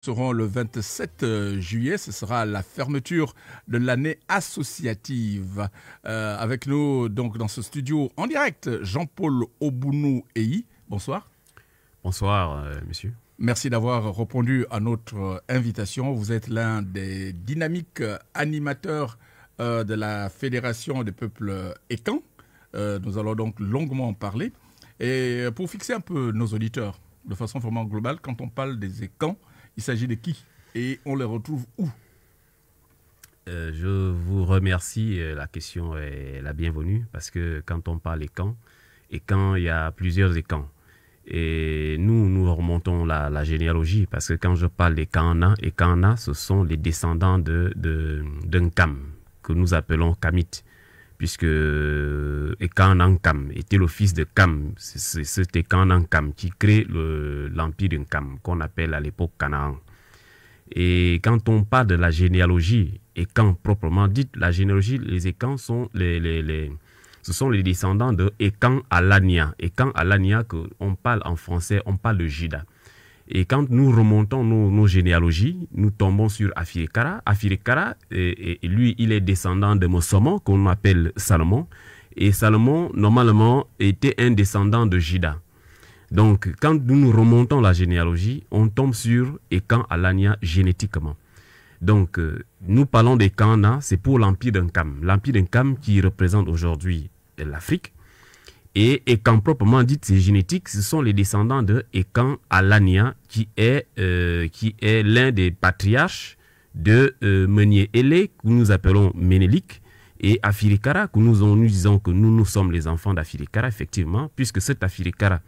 seront le 27 juillet. Ce sera la fermeture de l'année associative. Avec nous, donc, dans ce studio en direct, Jean-Paul Obounou-Eyi. Bonsoir. Bonsoir, monsieur. Merci d'avoir répondu à notre invitation. Vous êtes l'un des dynamiques animateurs de la Fédération des peuples Ekan. Nous allons donc longuement en parler. Et pour fixer un peu nos auditeurs de façon vraiment globale, quand on parle des Ekan, il s'agit de qui et on les retrouve où? Je vous remercie, la question est la bienvenue, parce que quand on parle Ekan, il y a plusieurs Ekan. Et nous remontons la généalogie, parce que quand je parle des Ekana, ce sont les descendants d'un Kam, que nous appelons Kamite, puisque Ekanankam était le fils de Kam. C'est cet Ekanankam qui crée l'empire de Kam, qu'on appelle à l'époque Canaan. Et quand on parle de la généalogie, Ekan proprement dite, la généalogie, les Ekans sont ce sont les descendants de Ekan Alania. Ekan Alania, qu'on parle en français, on parle de Juda. Et quand nous remontons nos généalogies, nous tombons sur Afirikara. Afirikara, et lui, il est descendant de Mosomo, qu'on appelle Salomon. Et Salomon, normalement, était un descendant de Juda. Donc, quand nous remontons la généalogie, on tombe sur Ekan Alania génétiquement. Donc, nous parlons d'Ekana, c'est pour l'empire d'Enkam. L'empire d'Enkam qui représente aujourd'hui l'Afrique. Et Ekan proprement dit, c'est génétique, ce sont les descendants de Ekan Alania, qui est l'un des patriarches de Menyé-Élé, que nous appelons Ménélik, et Afirikara, que nous disons que nous sommes les enfants d'Afirikara, effectivement, puisque cet Afirikara,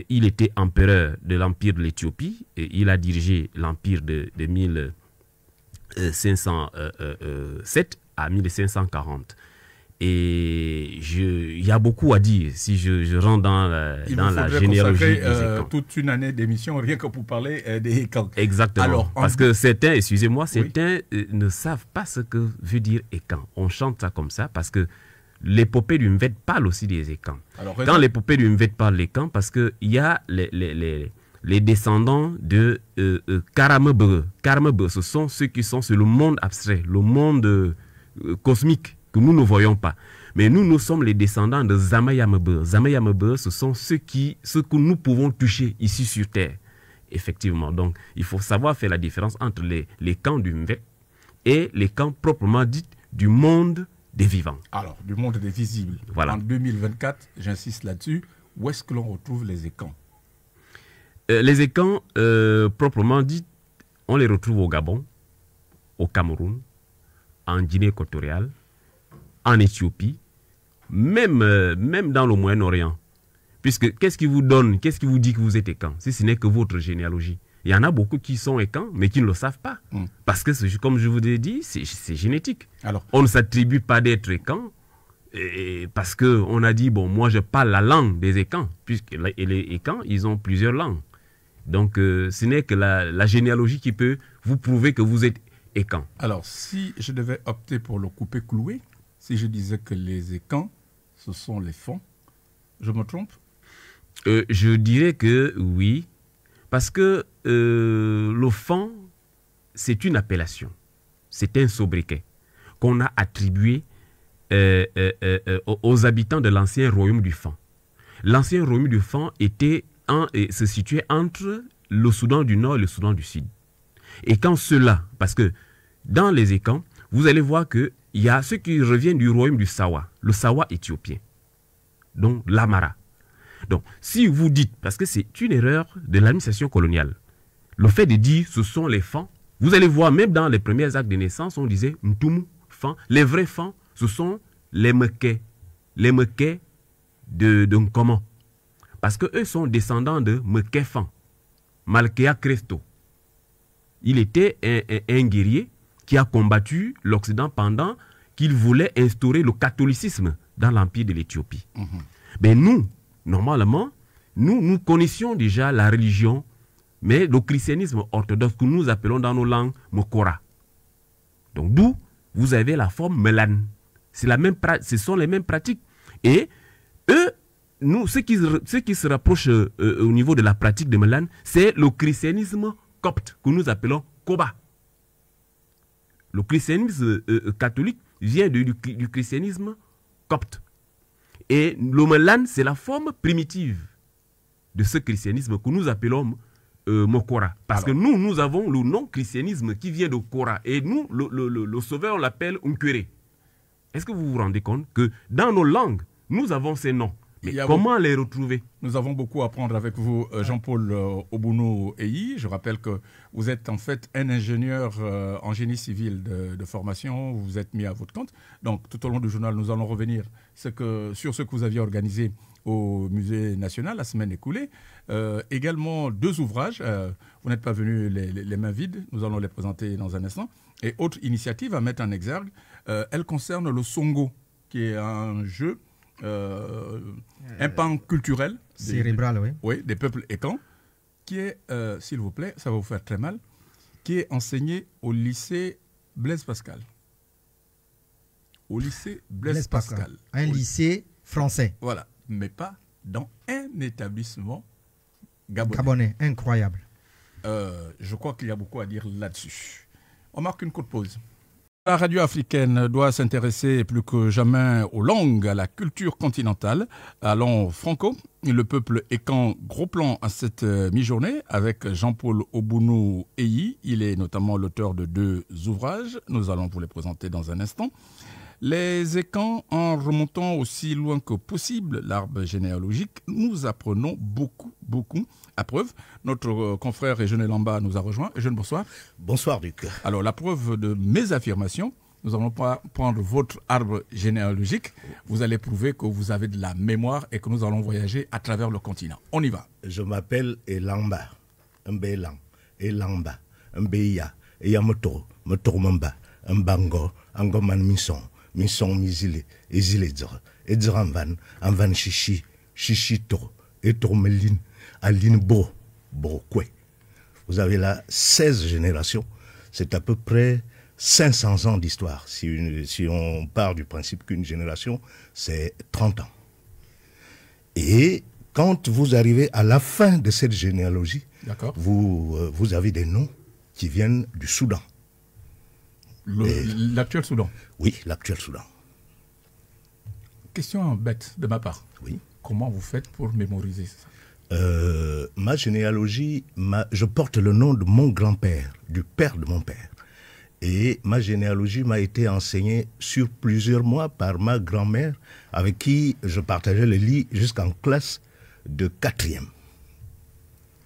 il était empereur de l'empire de l'Éthiopie, et il a dirigé l'empire de 1507 à 1540. Et il y a beaucoup à dire si je rentre dans la généalogie. Toute une année d'émission rien que pour parler des Ekan. Exactement. Alors, parce que certains, excusez-moi, certains ne savent pas ce que veut dire Ekan. On chante ça comme ça parce que l'épopée du Mvet parle aussi des Ekan. Quand l'épopée du Mvet parle des Ekan, parce qu'il y a les descendants de Karamebe. Karamebe, ce sont ceux qui sont sur le monde abstrait, le monde cosmique que nous ne voyons pas. Mais nous sommes les descendants de Zamayamebe. Zamayamebe, ce sont ce que nous pouvons toucher ici sur Terre. Effectivement. Donc, il faut savoir faire la différence entre les camps du Mvet et les camps proprement dits du monde des vivants. Alors, du monde des visibles. Voilà. En 2024, j'insiste là-dessus, où est-ce que l'on retrouve les Ekans? Les Ekans, proprement dit, on les retrouve au Gabon, au Cameroun, en Guinée équatoriale, en Éthiopie, même dans le Moyen-Orient. Puisque qu'est-ce qui vous dit que vous êtes Ekan, si ce n'est que votre généalogie? Il y en a beaucoup qui sont Ekan, mais qui ne le savent pas. Parce que, comme je vous ai dit, c'est génétique. Alors, on ne s'attribue pas d'être Ekan, parce qu'on a dit, bon, moi je parle la langue des Ekans, puisque les Ekans, ils ont plusieurs langues. Donc, ce n'est que la généalogie qui peut vous prouver que vous êtes Ekan. Alors, si je devais opter pour le couper cloué, si je disais que les Ekans, ce sont les fonds, je me trompe? Je dirais que oui, parce que le fond, c'est une appellation. C'est un sobriquet qu'on a attribué aux habitants de l'ancien royaume du Fan. L'ancien royaume du Fan se situait entre le Soudan du Nord et le Soudan du Sud. Et quand cela, parce que dans les Ekans, vous allez voir qu'il y a ceux qui reviennent du royaume du Sawa, le Sawa éthiopien, donc l'Amara. Donc, si vous dites, parce que c'est une erreur de l'administration coloniale, le fait de dire ce sont les Fans, vous allez voir même dans les premiers actes de naissance, on disait Ntumu, Fan. Les vrais Fans, ce sont les Mekè. Les Mekè de Nkomo. Parce qu'eux sont descendants de Mekè Fan, Malkea Cresto. Il était un guerrier qui a combattu l'Occident pendant qu'il voulait instaurer le catholicisme dans l'empire de l'Éthiopie. Mais nous, normalement, nous connaissions déjà la religion, mais le christianisme orthodoxe que nous appelons dans nos langues Mokora. Donc d'où vous avez la forme Melan. Ce sont les mêmes pratiques. Et eux, nous, ce qui se rapproche au niveau de la pratique de Melan, c'est le christianisme copte que nous appelons Koba. Le christianisme catholique vient du christianisme copte. Et l'Omelan, c'est la forme primitive de ce christianisme que nous appelons Mokora. Parce que nous avons le nom christianisme qui vient de Kora. Et nous, le sauveur, on l'appelle Unkwere. Est-ce que vous vous rendez compte que dans nos langues, nous avons ces noms? Mais comment les retrouver? Nous avons beaucoup à apprendre avec vous, Jean-Paul Obounou Eyi. Je rappelle que vous êtes en fait un ingénieur en génie civil de formation. Vous vous êtes mis à votre compte. Donc, tout au long du journal, nous allons revenir sur ce que vous aviez organisé au Musée national la semaine écoulée. Également, 2 ouvrages. Vous n'êtes pas venus les mains vides. Nous allons les présenter dans un instant. Et autre initiative à mettre en exergue, elle concerne le Songo, qui est un jeu... un pan culturel cérébral, oui, des peuples écans, qui est, s'il vous plaît, ça va vous faire très mal, qui est enseigné au lycée Blaise Pascal. Au lycée Blaise Pascal. Un lycée français. Voilà, mais pas dans un établissement gabonais. Gabonais, incroyable. Je crois qu'il y a beaucoup à dire là-dessus. On marque une courte pause. La radio africaine doit s'intéresser plus que jamais aux langues, à la culture continentale. Allons franco, le peuple écan gros plan à cette mi-journée avec Jean-Paul Obounou Eyi. Il est notamment l'auteur de 2 ouvrages. Nous allons vous les présenter dans un instant. Les écans, en remontant aussi loin que possible l'arbre généalogique, nous apprenons beaucoup. À preuve, notre confrère Eugène Lamba nous a rejoint. Eugène, bonsoir. Bonsoir, Duc. Alors, la preuve de mes affirmations, nous allons prendre votre arbre généalogique. Vous allez prouver que vous avez de la mémoire et que nous allons voyager à travers le continent. On y va. Je m'appelle Elamba, Mbelang, Elamba, Mbeya, Eyamoto, Motormamba, Mbango, Angoman Misson, Misson Mizile, Eziledzor, Edzeramvan, Anvan Chichi, Chichito, Etormeline, Aline Brokwe. Vous avez là 16 générations. C'est à peu près 500 ans d'histoire. Si on part du principe qu'une génération, c'est 30 ans. Et quand vous arrivez à la fin de cette généalogie, vous avez des noms qui viennent du Soudan. L'actuel Soudan? Oui, l'actuel Soudan. Question bête de ma part. Oui. Comment vous faites pour mémoriser ça? Ma généalogie, je porte le nom de mon grand-père, du père de mon père. Et ma généalogie m'a été enseignée sur plusieurs mois par ma grand-mère, avec qui je partageais le lit jusqu'en classe de 4e,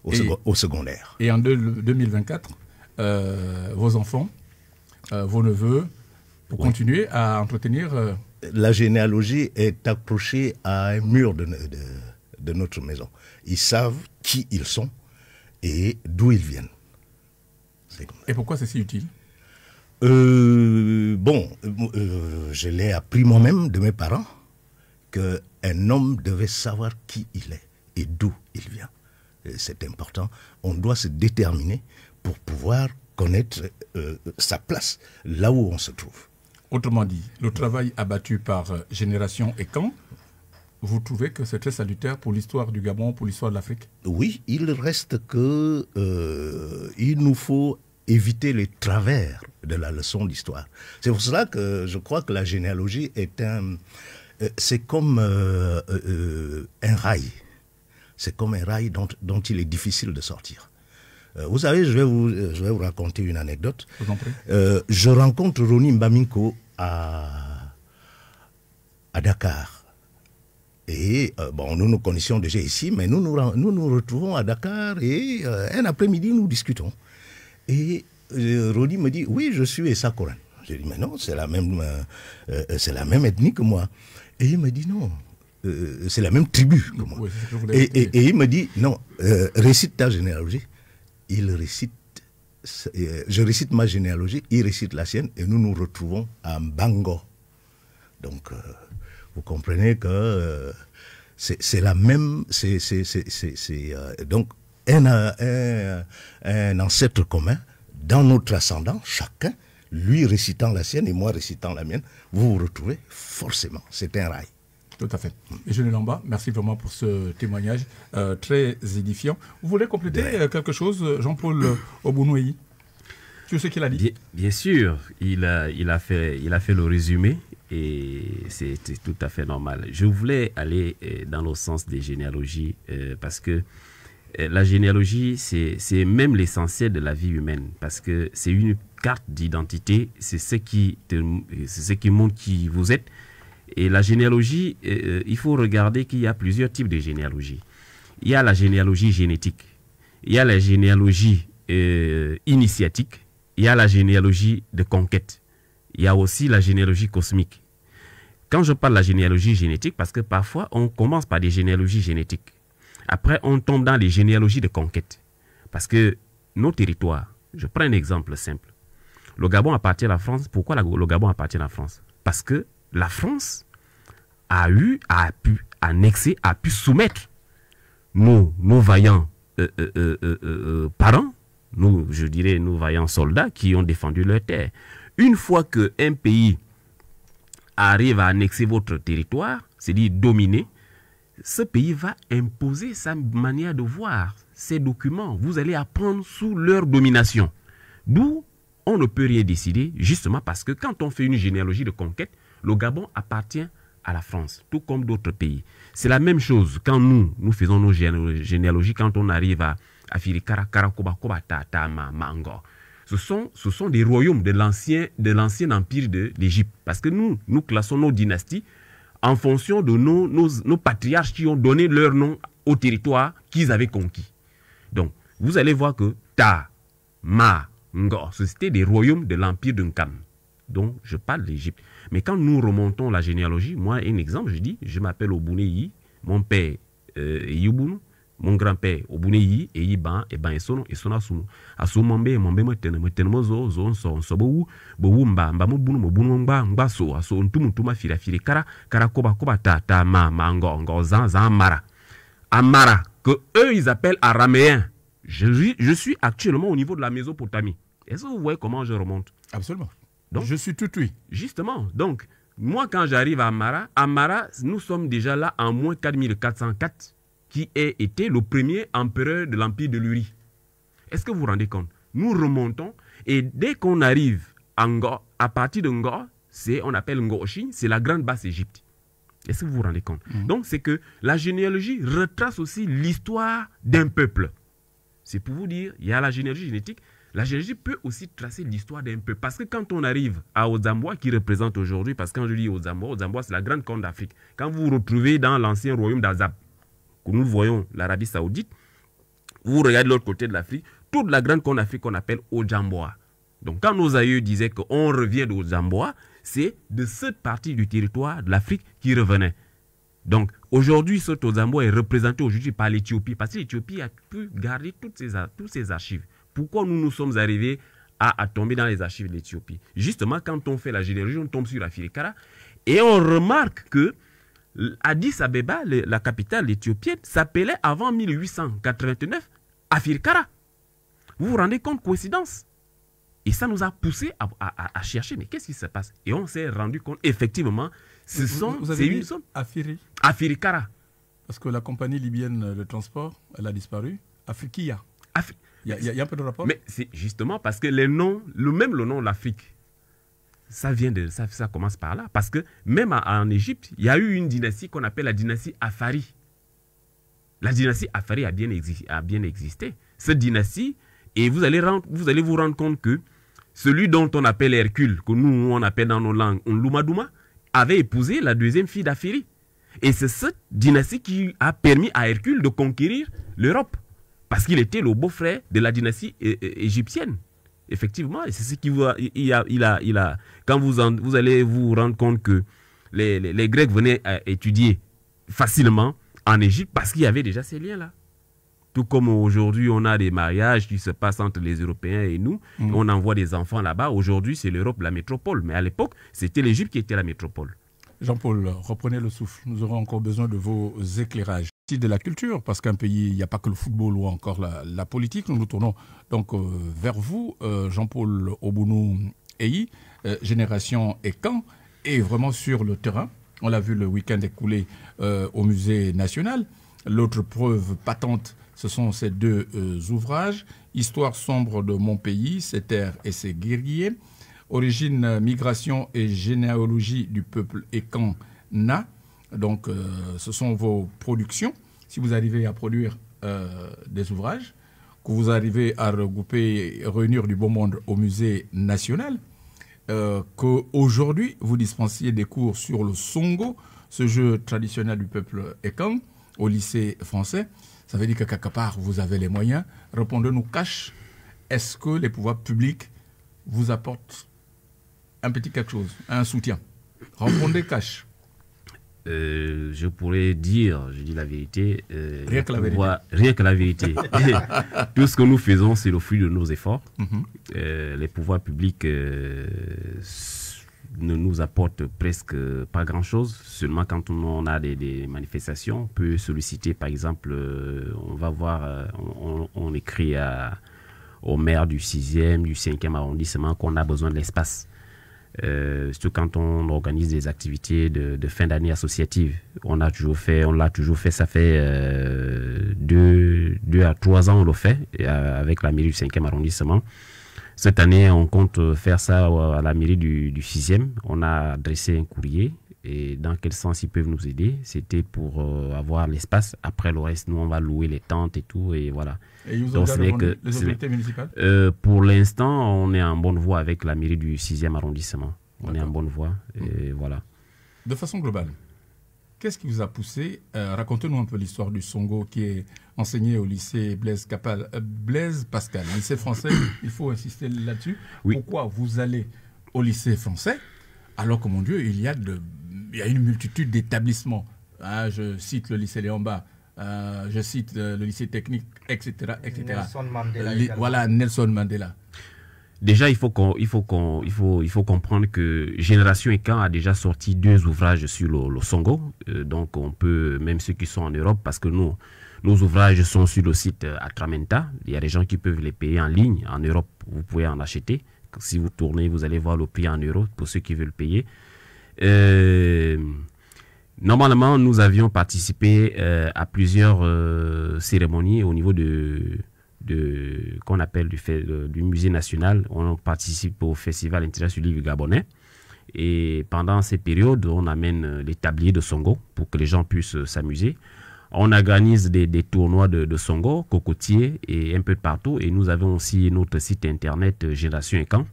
au secondaire. Et en 2024, vos enfants, vos neveux, pour continuer à entretenir... La généalogie est accrochée à un mur de notre maison. Ils savent qui ils sont et d'où ils viennent. Et pourquoi c'est si utile? Je l'ai appris moi-même de mes parents qu'un homme devait savoir qui il est et d'où il vient. C'est important. On doit se déterminer pour pouvoir connaître sa place, là où on se trouve. Autrement dit, le travail abattu par Génération Écan, vous trouvez que c'est très salutaire pour l'histoire du Gabon, pour l'histoire de l'Afrique? Oui, il reste que il nous faut éviter les travers de la leçon d'histoire. C'est pour cela que je crois que la généalogie est c'est comme un rail. C'est comme un rail dont il est difficile de sortir. Vous savez, je vais vous raconter une anecdote. Je vous en prie. Je rencontre Roni Mbaminko à Dakar. Et nous nous connaissions déjà ici, mais nous nous retrouvons à Dakar et un après-midi, nous discutons. Et Rodi me dit, oui, je suis Essa Koran. Je dis, mais non, c'est la même ethnie que moi. Et il me dit, non, c'est la même tribu que moi. Oui, et il me dit, non, récite ta généalogie. Je récite ma généalogie, il récite la sienne, et nous nous retrouvons à Mbango. Donc, vous comprenez que c'est la même, donc un ancêtre commun dans notre ascendant, chacun, lui récitant la sienne et moi récitant la mienne, vous vous retrouvez forcément, c'est un rail. Tout à fait. Et Jeune Lamba, merci vraiment pour ce témoignage très édifiant. Vous voulez compléter quelque chose, Jean-Paul Obounoueyi? Tu sais ce qu'il a dit? Bien sûr, il a fait le résumé et c'était tout à fait normal. Je voulais aller dans le sens des généalogies parce que la généalogie, c'est même l'essentiel de la vie humaine parce que c'est une carte d'identité, c'est ce qui montre qui vous êtes. Et la généalogie, il faut regarder qu'il y a plusieurs types de généalogie. Il y a la généalogie génétique, il y a la généalogie initiatique, il y a la généalogie de conquête, il y a aussi la généalogie cosmique. Quand je parle de la généalogie génétique, parce que parfois on commence par des généalogies génétiques, après on tombe dans les généalogies de conquête. Parce que nos territoires, je prends un exemple simple. Le Gabon appartient à la France. Pourquoi le Gabon appartient à la France? Parce que la France a pu annexer, a pu soumettre nos vaillants parents, je dirais nos vaillants soldats qui ont défendu leur terre. Une fois qu'un pays arrive à annexer votre territoire, c'est-à-dire dominer, ce pays va imposer sa manière de voir, ses documents. Vous allez apprendre sous leur domination. D'où on ne peut rien décider, justement parce que quand on fait une généalogie de conquête, le Gabon appartient à la France, tout comme d'autres pays. C'est la même chose quand nous faisons nos généalogies, quand on arrive à Firikara, Karakoba, Koba, Tata, Mango. Ce sont des royaumes de l'ancien empire de l'Égypte. Parce que nous classons nos dynasties en fonction de nos patriarches qui ont donné leur nom au territoire qu'ils avaient conquis. Donc, vous allez voir que Ta, Ma, Ngor, c'était des royaumes de l'empire de Nkam. Donc, je parle d'Égypte. Mais quand nous remontons la généalogie, moi, un exemple, je dis, je m'appelle Obounoueyi, mon père Yubunu, mon grand-père Obounoueyi, et Yiban, et Ben Esono, et Sonasuno. Asumambe, Mambe, Metenemozo, Zon, Sobo, Bowumba, Mbamubunu, Mobunumba, Mbaso, Aso, Ntumutuma, Firikara, Karakoba, Koba, Tata, Mango, Ngozan, Zamara. Amara, que eux, ils appellent araméen. Je suis actuellement au niveau de la Mésopotamie. Est-ce que vous voyez comment je remonte? Absolument. Donc, je suis tout oui. Justement. Donc, moi, quand j'arrive à Amara, nous sommes déjà là en moins 4404, qui a été le premier empereur de l'empire de l'Uri. Est-ce que vous vous rendez compte? Nous remontons et dès qu'on arrive à Ngor, à partir de Ngor, on appelle Ngor-Chine, c'est la grande basse Égypte. Est-ce que vous vous rendez compte? Donc, c'est que la généalogie retrace aussi l'histoire d'un peuple. C'est pour vous dire, il y a la généalogie génétique. La généalogie peut aussi tracer l'histoire d'un peuple. Parce que quand on arrive à Ozamboa, qui représente aujourd'hui, parce que quand je dis Ozamboa, c'est la grande corne d'Afrique. Quand vous vous retrouvez dans l'ancien royaume d'Azab, que nous voyons l'Arabie Saoudite, vous regardez l'autre côté de l'Afrique, toute la grande corne d'Afrique qu'on appelle Ojamboa. Donc quand nos aïeux disaient qu'on revient d'Ozamboa, c'est de cette partie du territoire de l'Afrique qui revenait. Donc aujourd'hui, ce Ozamboa est représenté aujourd'hui par l'Éthiopie, parce que l'Éthiopie a pu garder toutes ses archives. Pourquoi nous sommes arrivés à tomber dans les archives de l'Éthiopie? Justement, quand on fait la généalogie, on tombe sur la Firikara et on remarque que Addis Abeba, la capitale éthiopienne, s'appelait avant 1889 Afirikara. Vous vous rendez compte, coïncidence? Et ça nous a poussé à chercher, mais qu'est-ce qui se passe? Et on s'est rendu compte, effectivement, c'est une zone. Afirikara. Parce que la compagnie libyenne de transport, elle a disparu. Afrikia. Il y a un peu de rapport? Mais c'est justement parce que les noms, même le nom de l'Afrique, ça commence par là. Parce que même en Égypte, il y a eu une dynastie qu'on appelle la dynastie Afari. La dynastie Afari a bien existé. Cette dynastie, et vous allez vous rendre compte que celui dont on appelle Hercule, que nous on appelle dans nos langues Nlumadouma, avait épousé la deuxième fille d'Afiri. Et c'est cette dynastie qui a permis à Hercule de conquérir l'Europe. Parce qu'il était le beau-frère de la dynastie égyptienne. Effectivement, et c'est ce qui quand vous allez vous rendre compte que les Grecs venaient étudier facilement en Égypte parce qu'il y avait déjà ces liens-là. Tout comme aujourd'hui, on a des mariages qui se passent entre les Européens et nous. On envoie des enfants là-bas. Aujourd'hui, c'est l'Europe, la métropole. Mais à l'époque, c'était l'Égypte qui était la métropole. Jean-Paul, reprenez le souffle. Nous aurons encore besoin de vos éclairages. De la culture, parce qu'un pays, il n'y a pas que le football ou encore la politique. Nous nous tournons donc vers vous, Jean-Paul Obounoueyi, Génération Ekan, et vraiment sur le terrain. On l'a vu le week-end écoulé au musée national. L'autre preuve patente, ce sont ces deux ouvrages. Histoire sombre de mon pays, ses terres et ses guerriers. Origine, migration et généalogie du peuple Ekang-Na. Donc, ce sont vos productions. Si vous arrivez à produire des ouvrages, que vous arrivez à regrouper, réunir du beau monde au musée national, qu'aujourd'hui, vous dispensiez des cours sur le Songo, ce jeu traditionnel du peuple Ekang, au lycée français, ça veut dire que quelque part, vous avez les moyens. Répondez-nous cash. Est-ce que les pouvoirs publics vous apportent un petit quelque chose, un soutien? Répondez cash. Je pourrais dire, je dis la vérité, Rien que la vérité. Rien que la vérité. Tout ce que nous faisons, c'est le fruit de nos efforts. Les pouvoirs publics ne nous apportent presque pas grand-chose. Seulement quand on a des manifestations, on peut solliciter, par exemple, on va voir, on écrit au maire du 6e, du 5e arrondissement qu'on a besoin de l'espace. Surtout quand on organise des activités de fin d'année associative. On l'a toujours fait, ça fait 2 à 3 ans on le fait, avec la mairie du 5e arrondissement. Cette année, on compte faire ça à la mairie du 6e. On a adressé un courrier et dans quel sens ils peuvent nous aider. C'était pour avoir l'espace. Après le reste, nous, on va louer les tentes et tout, et voilà. Et ils vous ont déjà répondu, les autorités municipales? Pour l'instant, on est en bonne voie avec la mairie du 6e arrondissement. On est en bonne voie, et voilà. De façon globale, qu'est-ce qui vous a poussé? Racontez-nous un peu l'histoire du Songo qui est enseigné au lycée Blaise Pascal, lycée français. Il faut insister là-dessus. Oui. Pourquoi vous allez au lycée français alors que, mon Dieu, il y a une multitude d'établissements? Je cite le lycée Léon-Bas, je cite le lycée technique, etc. etc. Nelson Mandela. Voilà, Nelson Mandela. Déjà, il faut comprendre que Génération Ekang a déjà sorti 2 ouvrages sur le Songo. Donc, on peut, même ceux qui sont en Europe, parce que nos ouvrages sont sur le site Atramenta. Il y a des gens qui peuvent les payer en ligne. En Europe, vous pouvez en acheter. Si vous tournez, vous allez voir le prix en euros pour ceux qui veulent payer. Normalement, nous avions participé à plusieurs cérémonies au niveau qu'on appelle du musée national. On participe au Festival international du livre gabonais. Et pendant ces périodes, on amène les tabliers de Songo pour que les gens puissent s'amuser. On organise des tournois de Songo, cocotiers et un peu de partout. Et nous avons aussi notre site internet Génération Ekang.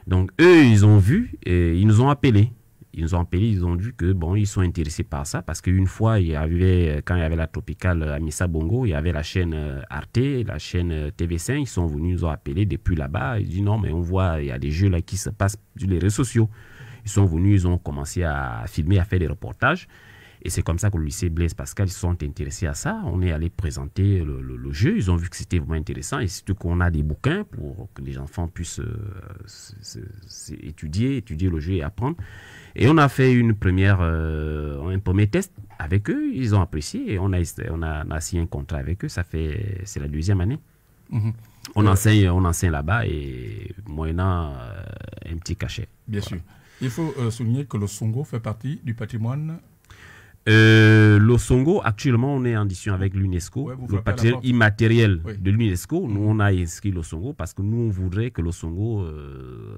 Donc eux, ils ont vu et ils nous ont appelés. Ils ont vu que bon, ils sont intéressés par ça parce qu'une fois, quand il y avait la tropicale Amissa Bongo, il y avait la chaîne Arte, la chaîne TV5, ils sont venus, ils nous ont appelés depuis là-bas. Ils disent non, mais on voit, il y a des jeux là qui se passent sur les réseaux sociaux. Ils sont venus, ils ont commencé à filmer, à faire des reportages. Et c'est comme ça que le lycée Blaise Pascal, ils se sont intéressés à ça. On est allé présenter le jeu. Ils ont vu que c'était vraiment intéressant. Et surtout qu'on a des bouquins pour que les enfants puissent étudier le jeu et apprendre. Et on a fait un premier test avec eux. Ils ont apprécié et on a signé un contrat avec eux. C'est la 2e année. On enseigne là-bas et moyennant un petit cachet. Bien sûr. Il faut souligner que le Songo fait partie du patrimoine. Le Songo, actuellement, on est en discussion avec l'UNESCO, le patrimoine immatériel de l'UNESCO. Nous, on a inscrit le Songo parce que nous, on voudrait que le Songo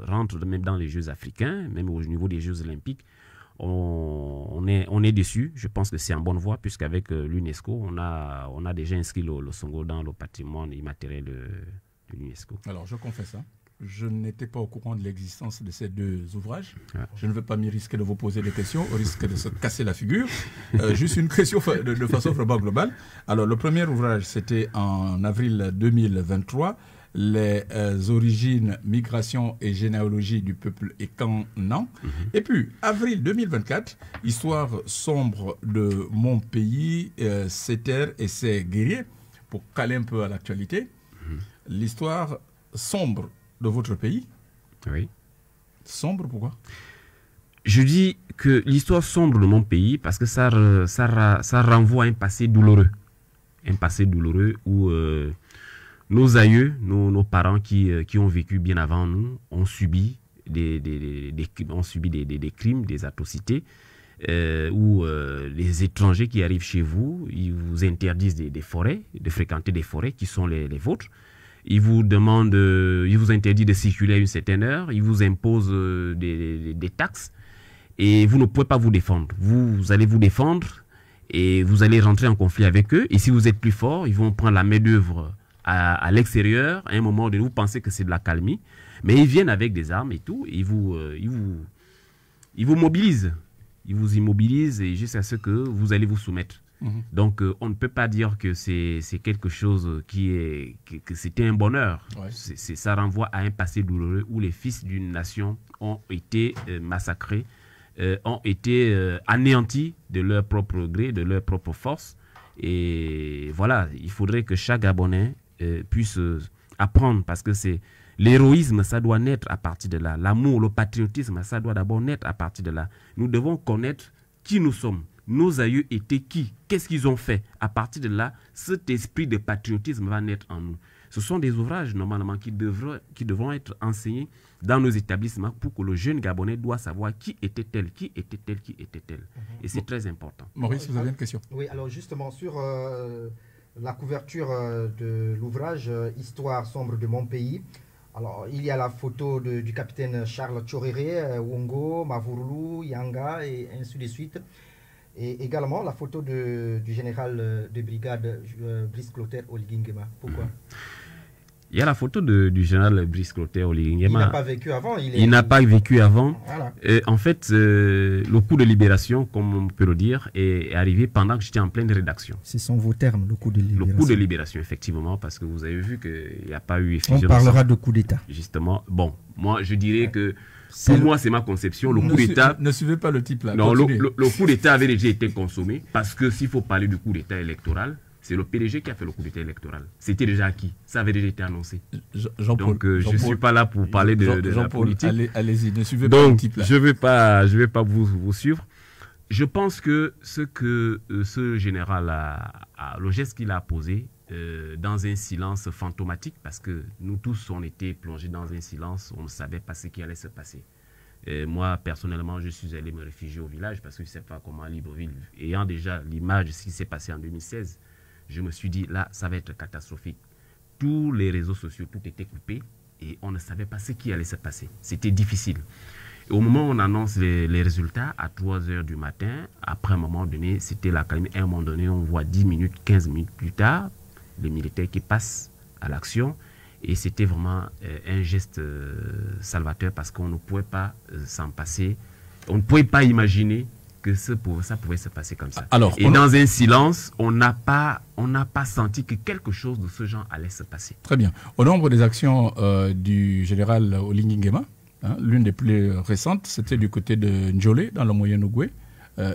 rentre même dans les Jeux africains, même au niveau des Jeux olympiques. On est dessus. Je pense que c'est en bonne voie puisqu'avec l'UNESCO, on a déjà inscrit le Songo dans le patrimoine immatériel de l'UNESCO. Alors, je confesse, je n'étais pas au courant de l'existence de ces 2 ouvrages. Je ne veux pas m'y risquer de vous poser des questions, au risque de se casser la figure. Juste une question de façon vraiment globale. Alors, le premier ouvrage, c'était en avril 2023, les origines, migration et généalogie du peuple Ekang-Na. Et puis, avril 2024, histoire sombre de mon pays, ses terres et ses guerriers, pour caler un peu à l'actualité. L'histoire sombre de votre pays. Oui. Sombre, pourquoi? Je dis que l'histoire sombre de mon pays parce que ça renvoie à un passé douloureux. Un passé douloureux où nos aïeux, nos parents qui ont vécu bien avant nous ont subi des crimes, des atrocités. où les étrangers qui arrivent chez vous, ils vous interdisent des forêts, de fréquenter des forêts qui sont les vôtres. Ils vous demandent, ils vous interdisent de circuler à une certaine heure, ils vous imposent des taxes et vous ne pouvez pas vous défendre. Vous allez vous défendre et vous allez rentrer en conflit avec eux. Et si vous êtes plus fort, ils vont prendre la main-d'œuvre à l'extérieur. À un moment donné, vous pensez que c'est de la calmie, mais ils viennent avec des armes et tout, et ils vous mobilisent. Ils vous immobilisent et jusqu'à ce que vous allez vous soumettre. Donc, on ne peut pas dire que c'est quelque chose que c'était un bonheur. Ouais. Ça renvoie à un passé douloureux où les fils d'une nation ont été massacrés, ont été anéantis de leur propre gré, de leur propre force. Et voilà, il faudrait que chaque Gabonais puisse apprendre, parce que l'héroïsme, ça doit naître à partir de là. L'amour, le patriotisme, ça doit d'abord naître à partir de là. Nous devons connaître qui nous sommes. Nos aïeux étaient qui? Qu'est-ce qu'ils ont fait? À partir de là, cet esprit de patriotisme va naître en nous. Ce sont des ouvrages, normalement, qui devront être enseignés dans nos établissements pour que le jeune Gabonais doit savoir qui était-elle, qui était-elle, qui était-elle. Et c'est très important. Maurice, vous avez une question? Oui, alors justement, sur la couverture de l'ouvrage « Histoire sombre de mon pays », alors, il y a la photo du capitaine Charles Tchoréré, Wongo, Mavurulu, Yanga, et ainsi de suite. Et également la photo du général de brigade Brice Clotaire Oligingema. Pourquoi? Il y a la photo du général Brice Clotaire Oligingema. Il n'a pas vécu avant. Il n'a pas vécu avant. Voilà. En fait, le coup de libération, comme on peut le dire, est arrivé pendant que j'étais en pleine rédaction. Ce sont vos termes, le coup de libération. Le coup de libération, effectivement, parce que vous avez vu qu'il n'y a pas eu effusion. On parlera de coup d'État. Justement, bon, moi je dirais que pour moi, c'est ma conception. Le coup d'État. Ne suivez pas le type là. Non, le coup d'État avait déjà été consommé, parce que s'il faut parler du coup d'État électoral, c'est le PDG qui a fait le coup d'État électoral. C'était déjà acquis. Ça avait déjà été annoncé. Donc, je ne suis pas là pour parler de la politique. Allez-y, ne suivez pas le type là. Je vais pas vous suivre. Je pense que ce général le geste qu'il a posé, dans un silence fantomatique, parce que nous tous, on était plongés dans un silence, on ne savait pas ce qui allait se passer. Moi, personnellement, je suis allé me réfugier au village parce que je ne sais pas comment Libreville, ayant déjà l'image de ce qui s'est passé en 2016, je me suis dit, là, ça va être catastrophique. Tous les réseaux sociaux, tout était coupé et on ne savait pas ce qui allait se passer. C'était difficile. Et au moment où on annonce les résultats, à 3 h du matin, après un moment donné, c'était la calme. À un moment donné, on voit 10 minutes, 15 minutes plus tard, les militaires qui passent à l'action. Et c'était vraiment un geste salvateur parce qu'on ne pouvait pas s'en passer. On ne pouvait pas imaginer que ça pouvait se passer comme ça. Alors, dans un silence, on n'a pas senti que quelque chose de ce genre allait se passer. Très bien. Au nombre des actions du général Oligingema, l'une des plus récentes, c'était du côté de Njolé, dans le Moyen-Ogooué,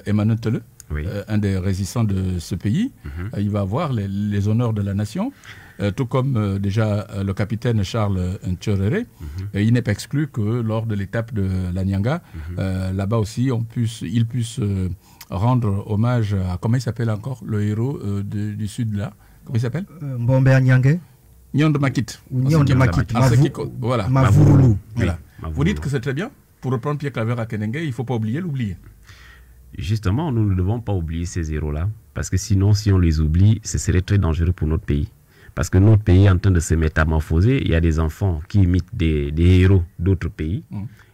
Emmanuel Tele. Oui. Un des résistants de ce pays. Il va avoir les honneurs de la nation, tout comme déjà le capitaine Charles Tchoréré. Il n'est pas exclu que lors de l'étape de la Nyanga, là-bas aussi, il puisse rendre hommage à, comment il s'appelle encore, le héros du sud là, comment il s'appelle? Mbombe Nyangé. Nyondo Makit. Nyondo Makit. Voilà. Mavurulu. Voilà. Vous dites que c'est très bien. Pour reprendre Pierre Claver à Kenenge, il ne faut pas l'oublier. Justement, nous ne devons pas oublier ces héros-là, parce que sinon, si on les oublie, ce serait très dangereux pour notre pays. Parce que notre pays est en train de se métamorphoser, il y a des enfants qui imitent des héros d'autres pays,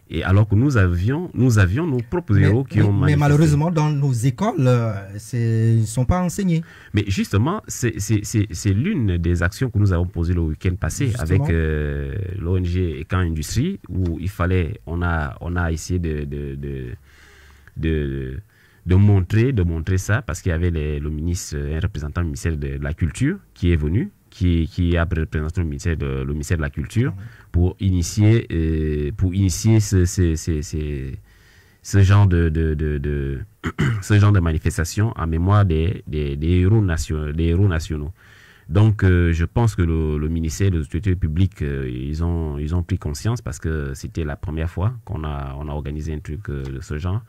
et alors que nous avions nos propres héros qui ont manifesté. Mais malheureusement, dans nos écoles, ils ne sont pas enseignés. Mais justement, c'est l'une des actions que nous avons posées le week-end passé avec l'ONG Ecan Industrie, où on a essayé de montrer ça, parce qu'il y avait un représentant du ministère de la Culture qui est venu, qui a représenté le ministère de la Culture pour initier ce genre de manifestation en mémoire des héros nationaux. Donc, je pense que le ministère de l'Autorité publique, ils ont pris conscience, parce que c'était la première fois qu'on a organisé un truc de ce genre.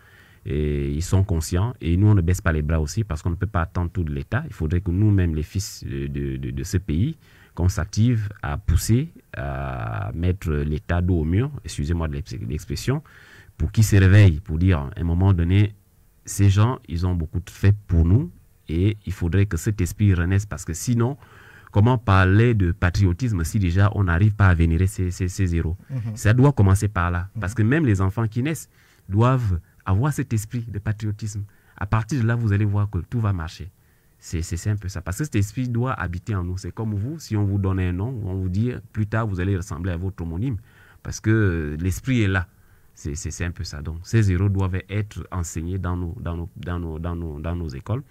Et ils sont conscients, et nous on ne baisse pas les bras aussi, parce qu'on ne peut pas attendre tout de l'État. Il faudrait que nous-mêmes, les fils de ce pays, qu'on s'active à pousser, à mettre l'État dos au mur, excusez-moi de l'expression, pour qu'il se réveille, pour dire à un moment donné, ces gens, ils ont beaucoup fait pour nous et il faudrait que cet esprit renaisse parce que sinon, comment parler de patriotisme si déjà on n'arrive pas à vénérer ces héros? Ça doit commencer par là parce que même les enfants qui naissent doivent avoir cet esprit de patriotisme. À partir de là, vous allez voir que tout va marcher. C'est un peu ça. Parce que cet esprit doit habiter en nous. C'est comme vous, si on vous donne un nom, on vous dit plus tard, vous allez ressembler à votre homonyme. Parce que l'esprit est là. C'est un peu ça. Donc, ces héros doivent être enseignés dans nos écoles.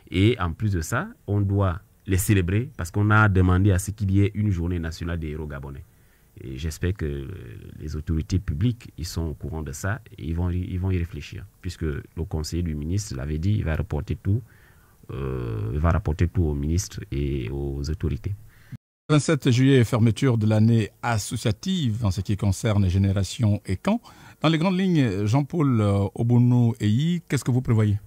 Et en plus de ça, on doit les célébrer parce qu'on a demandé à ce qu'il y ait une journée nationale des héros gabonais. Et j'espère que les autorités publiques, ils sont au courant de ça et ils vont y réfléchir. Puisque le conseiller du ministre l'avait dit, il va rapporter tout au ministre et aux autorités. 27 juillet, fermeture de l'année associative en ce qui concerne Génération et Camp. Dans les grandes lignes, Jean-Paul Obono-Eyi, qu'est-ce que vous prévoyez?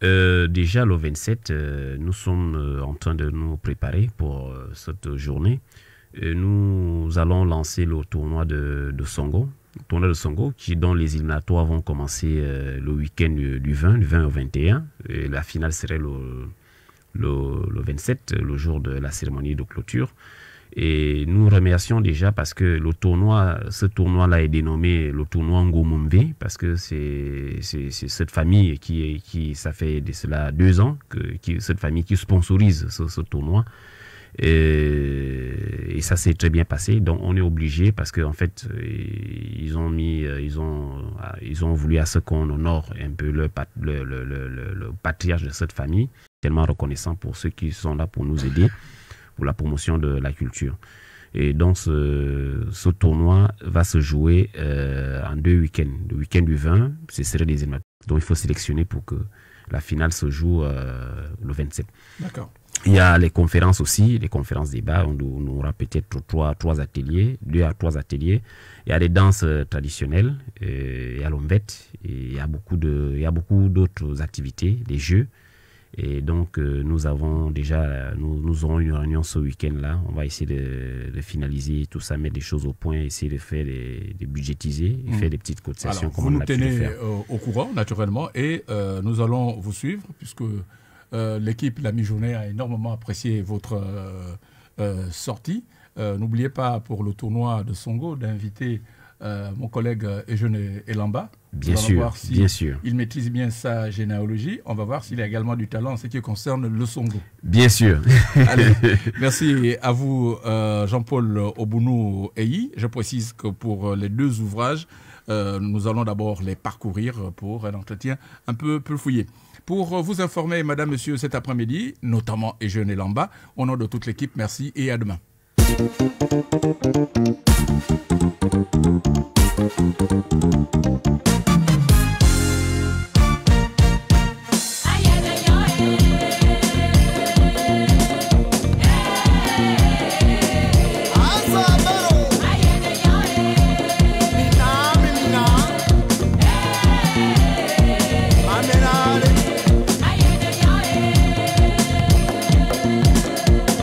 Déjà le 27, nous sommes en train de nous préparer pour cette journée. Nous allons lancer le tournoi de Songo. Le tournoi de Songo dont les éliminatoires vont commencer le week-end du 20 au 21. Et la finale serait le 27, le jour de la cérémonie de clôture. Et nous remercions déjà parce que ce tournoi-là est dénommé le tournoi Ngomumve parce que c'est cette famille ça fait de cela 2 ans, cette famille qui sponsorise ce tournoi. Et ça s'est très bien passé. Donc on est obligé parce qu'en fait ils ont voulu à ce qu'on honore un peu le patriarche de cette famille, tellement reconnaissant pour ceux qui sont là pour nous aider pour la promotion de la culture. Et donc ce tournoi va se jouer en 2 week-ends. Le week-end du 20, ce serait des éliminatoires. Donc il faut sélectionner pour que la finale se joue le 27. D'accord. Il y a les conférences aussi, les conférences débats. On aura peut-être 3 ateliers, 2 à 3 ateliers. Il y a des danses traditionnelles, il y a l'ombette, il y a beaucoup d'autres activités, des jeux. Et donc nous aurons une réunion ce week-end-là. On va essayer de finaliser tout ça, mettre des choses au point, essayer de faire de budgétiser, faire des petites cotisations. Alors, vous nous tenez au courant, naturellement, et nous allons vous suivre, puisque l'équipe La Mi-Journée a énormément apprécié votre sortie. N'oubliez pas, pour le tournoi de Songo, d'inviter mon collègue Eugène Elamba. Bien sûr, bien sûr. Il maîtrise bien sa généalogie. On va voir s'il a également du talent en ce qui concerne le Songo. Bien sûr. Allez, merci à vous, Jean-Paul Obono-Eyi. Je précise que pour les 2 ouvrages, nous allons d'abord les parcourir pour un entretien un peu fouillé. Pour vous informer, madame, monsieur, cet après-midi, notamment Eugène Elamba, au nom de toute l'équipe, merci et à demain.